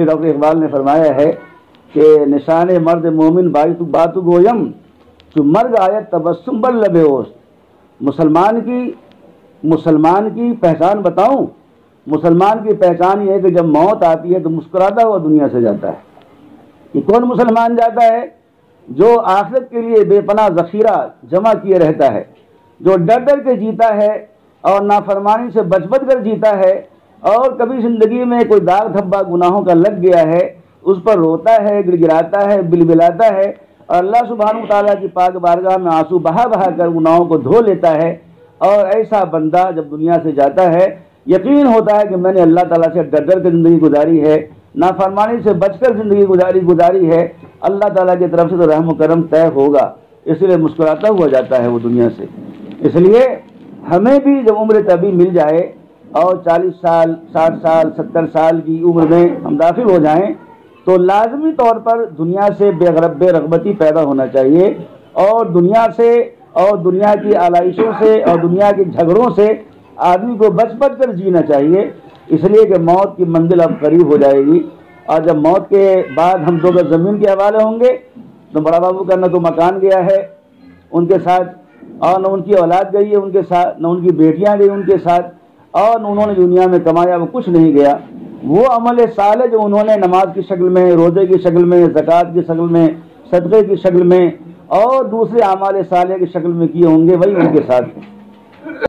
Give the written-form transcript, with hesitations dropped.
Doctor Iqbal نے فرمایا ہے کہ نشان مرد مومن بات گویم جو مرگ آیت تبسم بر لب اوست. مسلمان کی پہچان بتاؤں. مسلمان کی پہچان یہ ہے کہ جب موت آتی ہے تو مسکراتا ہوا دنیا سے جاتا ہے. یہ کون مسلمان جاتا ہے؟ جو آخرت کے لیے بے پناہ ذخیرہ جمع کیے رہتا ہے، جو ڈر ڈر کے جیتا ہے اور نافرمانی سے بچ بچ کر جیتا ہے، اور کبھی زندگی میں کوئی داغ دھبا گناہوں کا لگ گیا ہے اس پر روتا ہے، گڑ گڑاتا ہے، بلبلاتا ہے، اور اللہ سبحانہ تعالیٰ کی پاک بارگاہ میں آنسو بہا بہا کر گناہوں کو دھو لیتا ہے. اور ایسا بندہ جب دنیا سے جاتا ہے یقین ہوتا ہے کہ میں نے اللہ تعالیٰ سے ڈر ڈر کے زندگی گزاری ہے، نافرمانی سے بچ کر زندگی گزاری ہے، اللہ تعالیٰ کی طرف سے تو رحم و کرم طے ہوگا. اس لیے مسکراتا ہوا جاتا ہے وہ دنیا سے. اس لیے ہمیں بھی جب عمر طبی مل جائے اور 40 سال 60 سال 70 سال کی عمر میں ہم داخل ہو جائیں تو لازمی طور پر دنیا سے بے رغبتی پیدا ہونا چاہیے، اور دنیا سے اور دنیا کی آلائشوں سے اور دنیا کے جھگڑوں سے آدمی کو بچ بچ کر جینا چاہیے. اس لیے کہ موت کی منزل اب قریب ہو جائے گی، اور جب موت کے بعد ہم 2 گز زمین کے حوالے ہوں گے تو بڑا بابو کا نہ تو مکان گیا ہے ان کے ساتھ، اور نہ ان کی اولاد گئی ہے ان کے ساتھ، نہ ان کی بیٹیاں گئی ان کے ساتھ، اور انہوں نے دنیا میں کمایا وہ کچھ نہیں گیا. وہ عمل صالح جو انہوں نے نماز کی شکل میں، روزے کی شکل میں، زکوٰۃ کی شکل میں، صدقے کی شکل میں اور دوسرے اعمال صالح کی شکل میں کیے ہوں گے، وہی ان کے ساتھ